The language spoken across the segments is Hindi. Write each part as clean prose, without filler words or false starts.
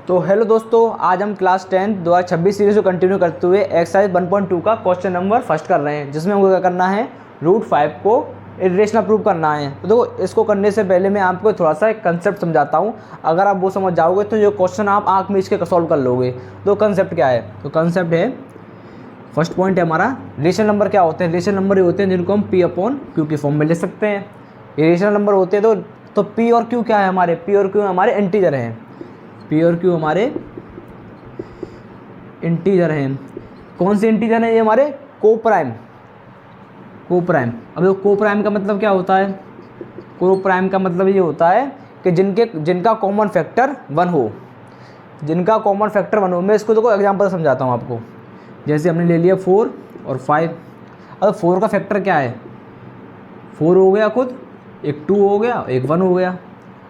तो हेलो दोस्तों, आज हम क्लास 10 2026 सीरीज को कंटिन्यू करते हुए एक्सरसाइज 1.2 का क्वेश्चन नंबर फर्स्ट कर रहे हैं, जिसमें हमको क्या करना है, √5 को इटरेशनल प्रूव करना है। तो देखो, इसको करने से पहले मैं आपको थोड़ा सा एक कंसेप्ट समझाता हूँ। अगर आप वो समझ जाओगे तो ये क्वेश्चन आप आँख में इसके सॉल्व कर लोगे। तो कंसेप्ट क्या है? तो कंसेप्ट है, फर्स्ट पॉइंट है हमारा, रेशनल नंबर क्या होते हैं? रेशनल नंबर ये होते हैं जिनको हम P/Q की फॉर्म में ले सकते हैं। ये रेशनल नंबर होते हैं। तो P और Q क्या है हमारे? P और Q हमारे इंटीजर हैं। P और Q हमारे इंटीजर हैं। कौन से इंटीजर हैं ये? हमारे कोप्राइम। अब देखो, कोप्राइम का मतलब क्या होता है? कोप्राइम का मतलब ये होता है कि जिनका कॉमन फैक्टर 1 हो। जिनका कॉमन फैक्टर 1 हो। मैं इसको देखो एग्जांपल समझाता हूँ आपको। जैसे हमने ले लिया 4 और 5। अब 4 का फैक्टर क्या है? 4 हो गया खुद, एक 2 हो गया, एक 1 हो गया।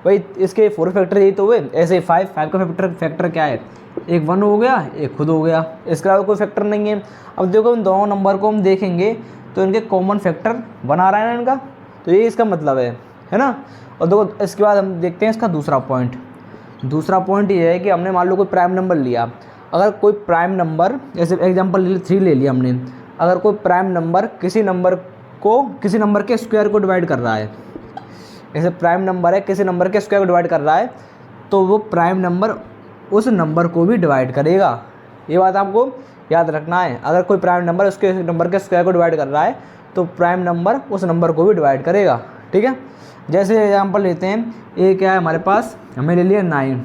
भाई इसके 4 फैक्टर यही तो हुए। ऐसे 5 का फैक्टर क्या है? एक 1 हो गया, एक खुद हो गया। इसके अलावा कोई फैक्टर नहीं है। अब देखो, इन दोनों नंबर को हम देखेंगे तो इनके कॉमन फैक्टर 1 आ रहा है ना इनका। तो ये इसका मतलब है ना। और देखो, इसके बाद हम देखते हैं इसका दूसरा पॉइंट। दूसरा पॉइंट ये है कि हमने मान लो कोई प्राइम नंबर लिया। अगर कोई प्राइम नंबर, जैसे एग्जांपल 3 ले लिया हमने। अगर कोई प्राइम नंबर किसी नंबर के स्क्वायर को डिवाइड कर रहा है, जैसे प्राइम नंबर है किसी नंबर के स्क्वायर को डिवाइड कर रहा है, तो वो प्राइम नंबर उस नंबर को भी डिवाइड करेगा। ये बात आपको याद रखना है। अगर कोई प्राइम नंबर उसके नंबर के स्क्वायर को डिवाइड कर रहा है, तो प्राइम नंबर उस नंबर को भी डिवाइड करेगा। ठीक है। जैसे एग्जांपल लेते हैं, ए क्या है हमारे पास? हमें ले लिया 9।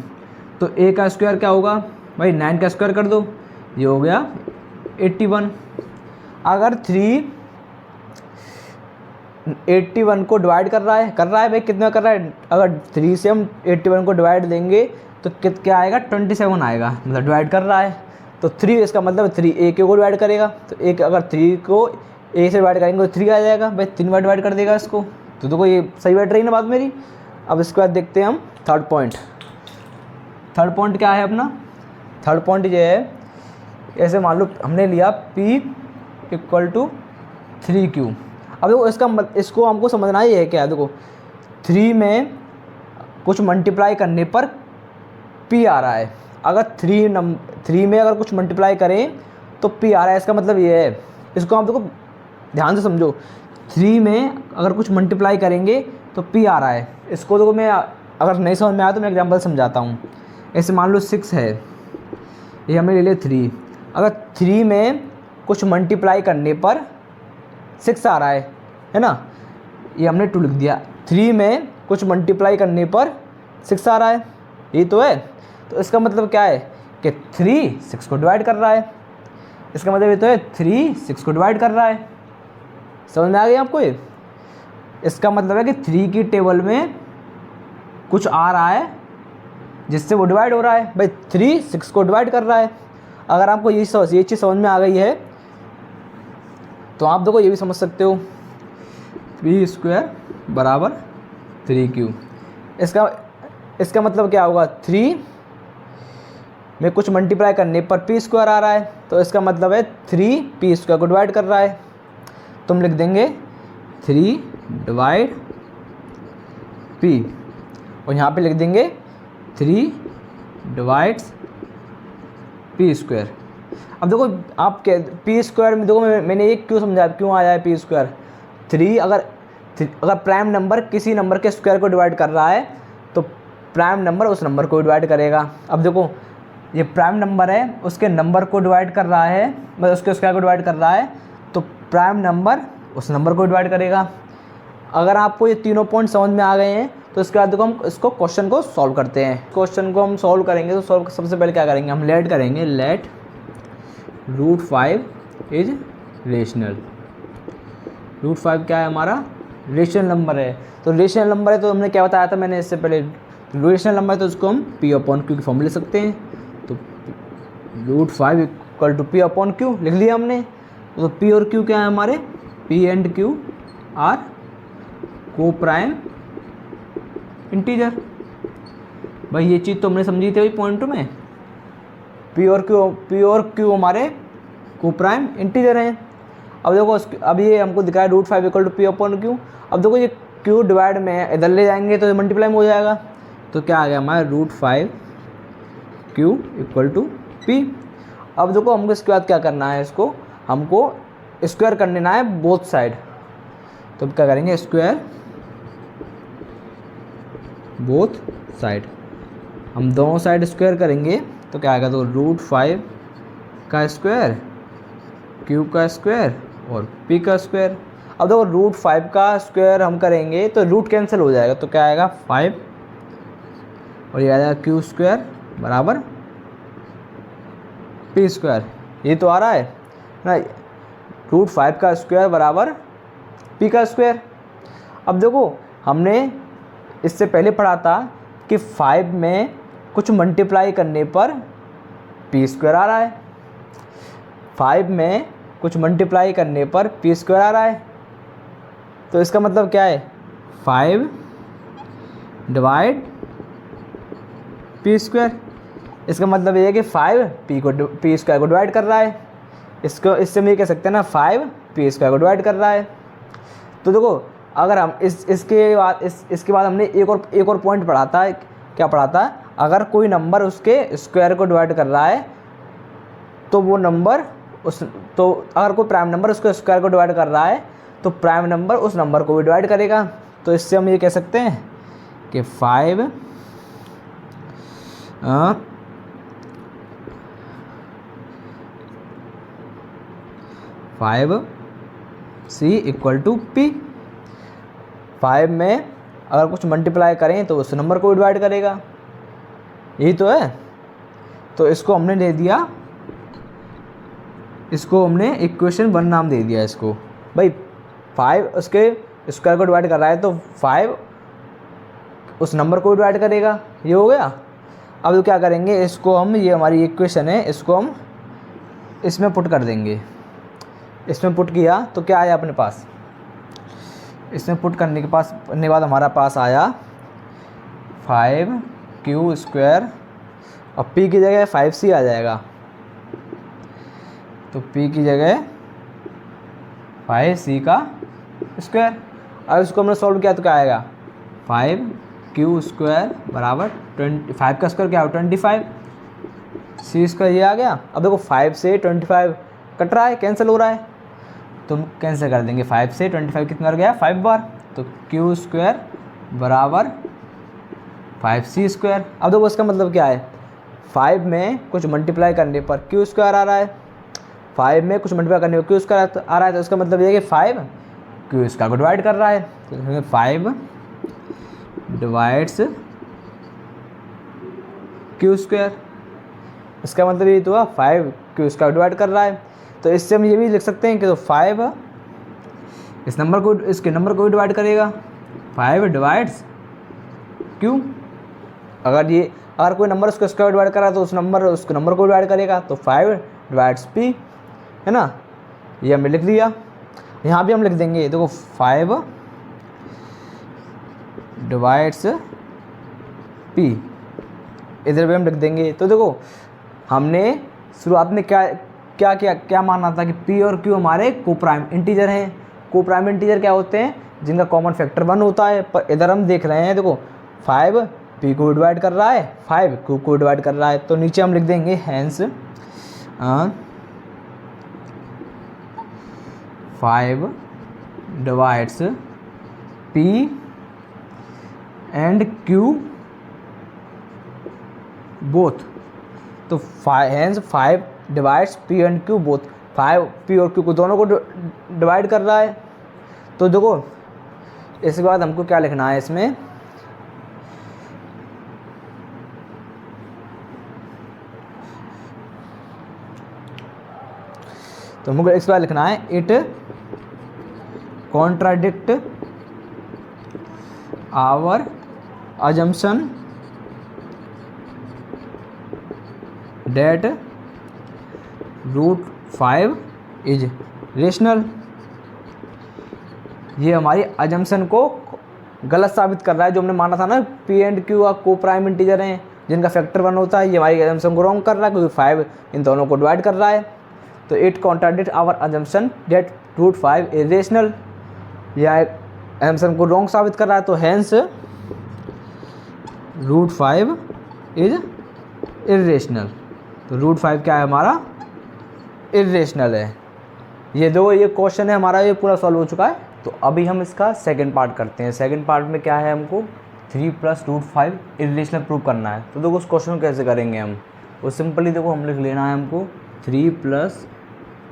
तो ए का स्क्वायर क्या होगा? भाई 9 का स्क्वायर कर दो, ये हो गया 81। अगर 3 81 को डिवाइड कर रहा है भाई, कितना कर रहा है? अगर 3 से हम 81 को डिवाइड देंगे तो क्या आएगा? 27 आएगा। मतलब डिवाइड कर रहा है। तो 3 इसका मतलब 3 ए को डिवाइड करेगा। तो एक अगर 3 को ए से डिवाइड करेंगे तो 3 आ जाएगा। भाई 3 बार डिवाइड कर देगा इसको। तो देखो, ये सही बैठ रही है ना बात मेरी। अब इसके बाद देखते हैं हम थर्ड पॉइंट। थर्ड पॉइंट क्या है अपना? थर्ड पॉइंट ये है, ऐसे मान लो हमने लिया P = 3Q। अब देखो, इसको हमको समझना ही है क्या। देखो, 3 में कुछ मल्टीप्लाई करने पर P आ रहा है। अगर 3 में अगर कुछ मल्टीप्लाई करें तो P आ रहा है। इसका मतलब ये है, इसको आप देखो ध्यान से समझो। 3 में अगर कुछ मल्टीप्लाई करेंगे तो P आ रहा है। इसको देखो, मैं अगर नहीं समझ में आया तो मैं एग्जांपल समझाता हूँ। ऐसे मान लो 6 है, ये हमने ले लिया 3। अगर 3 में कुछ मल्टीप्लाई करने पर 6 आ रहा है ना। ये हमने 2 लिख दिया। 3 में कुछ मल्टीप्लाई करने पर 6 आ रहा है, ये तो है। तो इसका मतलब क्या है कि 3 6 को डिवाइड कर रहा है। इसका मतलब ये तो है 3 6 को डिवाइड कर रहा है। समझ में आ गई आपको ये? इसका मतलब है कि 3 की टेबल में कुछ आ रहा है जिससे वो डिवाइड हो रहा है। भाई 3 6 को डिवाइड कर रहा है। अगर आपको ये चीज़ समझ में आ गई है तो आप देखो ये भी समझ सकते हो, P² = 3Q। इसका मतलब क्या होगा? 3 में कुछ मल्टीप्लाई करने पर P² आ रहा है। तो इसका मतलब है 3 P² को डिवाइड कर रहा है। तुम लिख देंगे 3 डिवाइड P, और यहाँ पे लिख देंगे 3 डिवाइड्स P²। अब देखो, आप P² में देखो, मैंने ये क्यों समझाया, क्यों आया है P²? 3 अगर प्राइम नंबर किसी नंबर के स्क्वायर को डिवाइड कर रहा है तो प्राइम नंबर उस नंबर को डिवाइड करेगा। अब देखो, ये प्राइम नंबर है, उसके नंबर को डिवाइड कर रहा है, मतलब उसके स्क्वायर को डिवाइड कर रहा है, तो प्राइम नंबर उस नंबर को डिवाइड करेगा। अगर आपको ये तीनों पॉइंट समझ में आ गए हैं तो इसके बाद देखो, हम इसको क्वेश्चन को सॉल्व करते हैं। क्वेश्चन को हम सॉल्व करेंगे तो सबसे पहले क्या करेंगे, हम लेट करेंगे, लेट √5 इज रेशनल। √5 क्या है हमारा? रेशनल नंबर है। तो रेशनल नंबर है तो हमने क्या बताया था मैंने इससे पहले, रेशनल नंबर है तो उसको हम P/Q की फॉर्म ले सकते हैं। तो √5 = P/Q लिख लिया हमने। तो P और Q क्या है हमारे? P and Q are coprime integer. भाई ये चीज़ तो हमने समझी थी भाई पॉइंट में। P और Q हमारे कोप्राइम इंटीजर हैं। अब देखो, अब ये हमको दिखा है √5 = P/Q। अब देखो, ये Q डिवाइड में इधर ले जाएंगे तो मल्टीप्लाई में हो जाएगा। तो क्या आ गया हमारा? √5 क्यू इक्वल टू पी। अब देखो हमको इसके बाद क्या करना है, इसको हमको स्क्वायर कर लेना है बोथ साइड। तो अब क्या करेंगे, स्क्वायर बोथ साइड। हम दोनों साइड स्क्वायर करेंगे तो क्या आएगा, तो √5 का स्क्वायर, क्यू का स्क्वायर और पी का स्क्वायर। अब देखो √5 का स्क्वायर हम करेंगे तो रूट कैंसिल हो जाएगा, तो क्या आएगा 5 और ये आ जाएगा क्यू स्क्वायर बराबर पी स्क्वायर। ये तो आ रहा है ना, √5 का स्क्वायर बराबर पी का स्क्वायर। अब देखो हमने इससे पहले पढ़ा था कि 5 में कुछ मल्टीप्लाई करने पर पी स्क्वायर आ रहा है, 5 में कुछ मल्टीप्लाई करने पर पी स्क्वायर आ रहा है। तो इसका मतलब क्या है, 5 डिवाइड पी स्क्वायर। इसका मतलब ये है कि 5 पी स्क्वायर को डिवाइड कर रहा है। इसको इससे हम ये कह सकते हैं ना, 5 पी स्क्वायर को डिवाइड कर रहा है। तो देखो अगर हम इसके बाद हमने एक और पॉइंट पढ़ा था, क्या पढ़ा था, अगर कोई नंबर उसके स्क्वायर को डिवाइड कर रहा है तो वो नंबर अगर कोई प्राइम नंबर उसके स्क्वायर को डिवाइड कर रहा है तो प्राइम नंबर उस नंबर को भी डिवाइड करेगा। तो इससे हम ये कह सकते हैं कि 5C इक्वल टू पी। 5 में अगर कुछ मल्टीप्लाई करें तो उस नंबर को डिवाइड करेगा, यही तो है। तो इसको हमने दे दिया, इसको हमने इक्वेशन 1 नाम दे दिया इसको। भाई 5 उसके स्क्वायर को डिवाइड कर रहा है तो 5 उस नंबर को डिवाइड करेगा, ये हो गया। अब तो क्या करेंगे, इसको हम, ये हमारी इक्वेशन है, इसको हम इसमें पुट कर देंगे। इसमें पुट किया तो क्या आया अपने पास, इसमें पुट करने के बाद हमारा पास आया 5Q स्क्वायर और P की जगह 5C आ जाएगा। तो P की जगह 5C का स्क्वायर। अब इसको हमने सॉल्व किया तो क्या आएगा, 5Q स्क्वायर बराबर 5 का स्क्वायर क्या हो 25, C स्क्वायर ये आ गया। अब देखो 5 से 25 कट रहा है, कैंसिल हो रहा है, तो हम कैंसिल कर देंगे। 5 से 25 कितनी बार गया, 5 बार। तो Q स्क्वायर बराबर 5C स्क्वायर। अब देखो इसका मतलब क्या है, 5 में कुछ मल्टीप्लाई करने पर Q स्क्वायर आ रहा है, 5 में कुछ मल्टीप्लाई करने पर Q स्क्वायर आ रहा है, तो इसका मतलब ये है कि 5 Q स्क्वायर को डिवाइड कर रहा है। तो 5 डिवाइड्स Q स्क्वायर, इसका मतलब ये तो हुआ 5 Q स्क्वायर डिवाइड कर रहा है। तो इससे हम ये भी लिख सकते हैं कि तो 5 इसके नंबर को भी डिवाइड करेगा, 5 डिवाइड्स Q। अगर कोई नंबर उसको स्क्वायर डिवाइड कर रहा है तो उसके नंबर को डिवाइड करेगा, तो 5 डिवाइड्स P, है ना, ये हमने लिख दिया। यहाँ भी हम लिख देंगे, देखो 5 डिवाइड्स P, इधर भी हम लिख देंगे। तो देखो हमने शुरुआत में क्या मानना था कि P और Q हमारे कोप्राइम इंटीजर हैं। कोप्राइम इंटीजर क्या होते हैं, जिनका कॉमन फैक्टर 1 होता है। पर इधर हम देख रहे हैं, देखो 5 P को डिवाइड कर रहा है, 5 Q को डिवाइड कर रहा है। तो नीचे हम लिख देंगे hence 5 divides P and Q both. तो hence 5 divides P and Q both, 5 P और Q को दोनों को डिवाइड कर रहा है। तो देखो इसके बाद हमको क्या लिखना है इसमें, तो हमको इसके बाद लिखना है it contradict our assumption that √5 is rational. ये हमारी अजम्पशन को गलत साबित कर रहा है। जो हमने माना था ना P एंड Q को प्राइम इंटीजर हैं जिनका फैक्टर 1 होता है, ये हमारी अजम्पशन को रॉन्ग कर रहा है क्योंकि 5 इन दोनों को डिवाइड कर रहा है। तो it contradict our assumption that √5 is rational, यह अजम्पशन को रॉन्ग साबित कर रहा है। तो हैंस √5 इज इरेशनल। तो रूट 5 क्या है हमारा, इरेशनल है। ये दो, ये क्वेश्चन है हमारा, ये पूरा सॉल्व हो चुका है। तो अभी हम इसका सेकंड पार्ट करते हैं। सेकंड पार्ट में क्या है, हमको 3 + रूट 5 इरेशनल प्रूव करना है। तो देखो उस क्वेश्चन को कैसे करेंगे हम, वो सिंपली देखो हम लिख लेना है हमको 3 +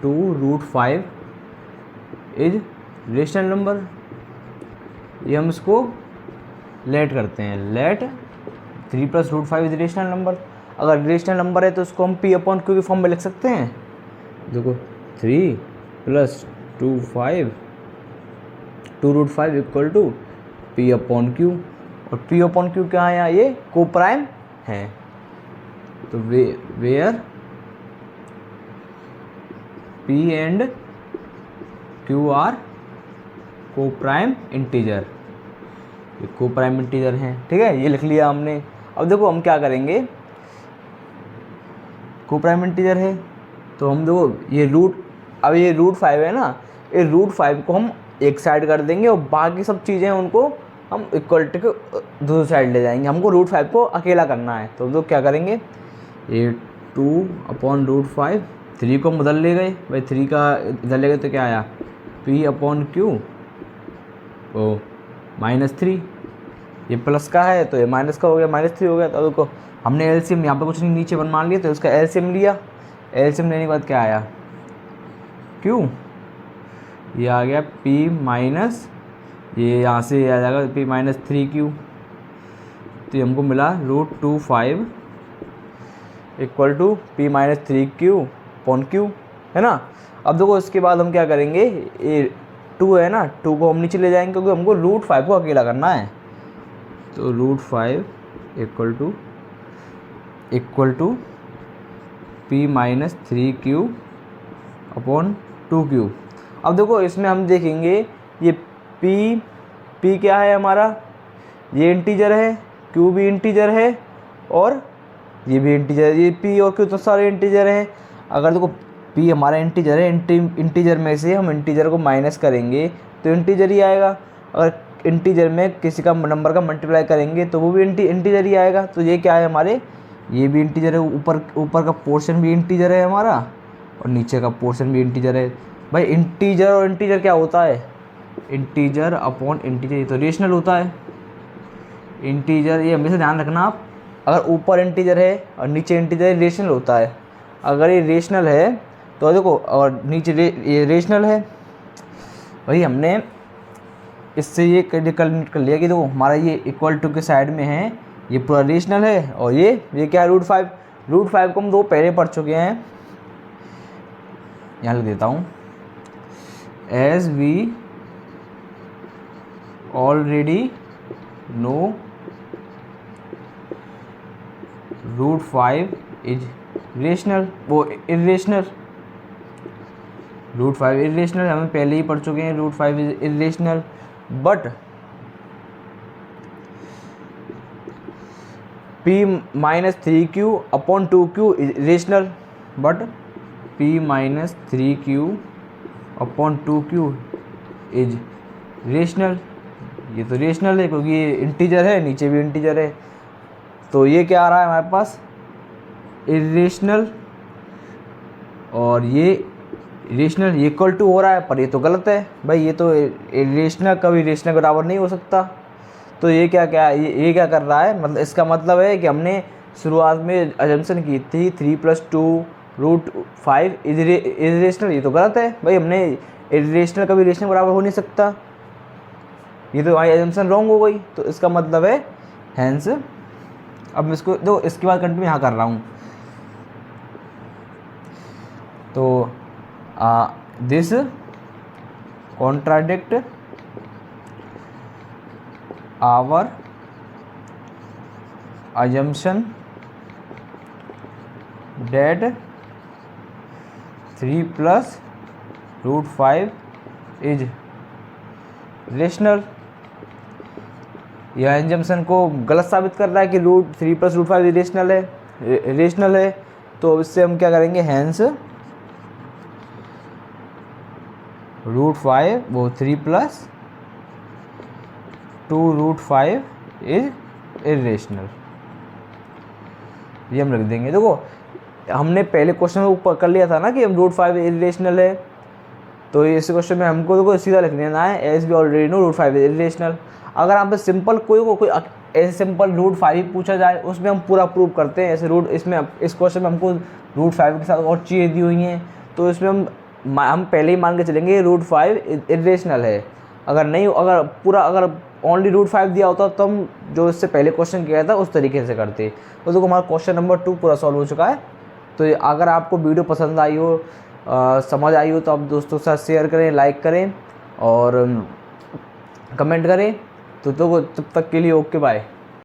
2 रूट 5 इज रेशनल नंबर। ये हम इसको लेट करते हैं, let 3 + root 5 is rational number. अगर रेशनल नंबर है तो इसको हम P/Q के फॉर्म में लिख सकते हैं। देखो 3 + 2 रूट 5 इक्वल टू P/Q। और P/Q क्या है यहाँ, ये कोप्राइम है। तो where P and Q are coprime integer, ये कोप्राइम इंटीजर हैं, ठीक है, ये लिख लिया हमने। अब देखो हम क्या करेंगे, कोप्राइम इंटीजर है तो हम देखो ये रूट, अब ये रूट 5 है ना, ये रूट 5 को हम एक साइड कर देंगे और बाकी सब चीज़ें उनको हम इक्वलिटी के दूसरी साइड ले जाएंगे। हमको रूट 5 को अकेला करना है। तो क्या करेंगे, ये 2/√5, 3 को हम उधर ले गए भाई, 3 का इधर ले गए तो क्या आया P/Q ओ -3। ये प्लस का है तो ये माइनस का हो गया, -3 हो गया। तो देखो हमने एलसीएम यहाँ पे कुछ नहीं नीचे बन मान लिया, तो इसका एलसीएम लिया। एलसीएम लेने के बाद क्या आया Q, ये आ गया P- ये यहाँ से आ जाएगा P-3Q। तो हमको मिला √25 इक्वल टू P-3Q/Q, है ना। अब देखो इसके बाद हम क्या करेंगे, ये 2 है ना, 2 को हम नीचे ले जाएंगे क्योंकि हमको √5 को अकेला करना है। तो √5 इक्वल टू P-3Q/2Q। अब देखो इसमें हम देखेंगे ये P क्या है हमारा, ये इंटीजर है, Q भी इंटीजर है और ये भी इंटीजर है। ये P और Q तो सारे इंटीजर हैं। अगर देखो P हमारा इंटीजर है, इंटीजर में से हम इंटीजर को माइनस करेंगे तो इंटीजर ही आएगा। अगर इंटीजर में किसी का नंबर का मल्टीप्लाई करेंगे तो वो भी इंटीजर ही आएगा। तो ये क्या है हमारे, ये भी इंटीजर है, ऊपर का पोर्शन भी इंटीजर है हमारा और नीचे का पोर्शन भी इंटीजर है। भाई इंटीजर और इंटीजर क्या होता है, इंटीजर अपॉन इंटीजर, ये तो रेशनल होता है। इंटीजर ये हमेशा ध्यान रखना आप, अगर ऊपर इंटीजर है और नीचे इंटीजर, रेशनल होता है। अगर ये रेशनल है तो देखो, और नीचे ये रेशनल है, वही हमने इससे ये कैलकुलेट कर लिया कि देखो हमारा ये इक्वल टू के साइड में है, ये पूरा रेशनल है। और ये क्या है √5, √5 को हम दो पहले पढ़ चुके हैं, यहाँ लिख देता हूँ, as we already know √5 is rational, वो इरेशनल, √5 इरेशनल हमें पहले ही पढ़ चुके हैं, √5 is irrational. But P-3Q/2Q is rational, but P-3Q/2Q is rational. ये तो रेशनल है क्योंकि ये इंटीजर है, नीचे भी इंटीजर है। तो ये क्या आ रहा है हमारे पास, इरेशनल, और ये रेशनल इक्वल टू हो रहा है, पर ये तो गलत है भाई, ये तो रेशनल कभी रेशनल के बराबर नहीं हो सकता। तो ये क्या ये क्या कर रहा है, मतलब इसका मतलब है कि हमने शुरुआत में अजम्पशन की थी 3 + 2 √5 इज रेशनल, ये तो गलत है भाई, हमने रेशनल कभी रेशनल बराबर हो नहीं सकता, ये तो हमारी अजम्पशन रॉन्ग हो गई। तो इसका मतलब है हैंस, अब मैं इसको दो इसके बाद कंटिन्यू यहाँ कर रहा हूँ। तो this contradict our assumption that 3 + √5 is rational. यह एजम्पशन को गलत साबित कर रहा है कि 3 + √5 रेशनल है। तो इससे हम क्या करेंगे, हैंस √5 वो 3 + 2 √5 इज इरेशनल। ये हम रख देंगे। देखो हमने पहले क्वेश्चन में ऊपर कर लिया था ना कि हम √5 इरेशनल है, तो इस क्वेश्चन में हमको देखो सीधा लिख लेना है as we already know √5 irrational. अगर आप सिंपल कोई ऐसे सिंपल √5 ही पूछा जाए उसमें हम पूरा प्रूव करते हैं। ऐसे इसमें इस क्वेश्चन में हमको √5 के साथ और चीज़ें दी हुई हैं, तो इसमें हम पहले ही मान के चलेंगे √5 इरेशनल है। अगर ओनली √5 दिया होता तो हम जो इससे पहले क्वेश्चन किया था उस तरीके से करते। तो देखो हमारा क्वेश्चन नंबर 2 पूरा सॉल्व हो चुका है। तो अगर आपको वीडियो पसंद आई हो, समझ आई हो, तो आप दोस्तों के साथ शेयर करें, लाइक करें और कमेंट करें। तो तब तक के लिए ओके बाय।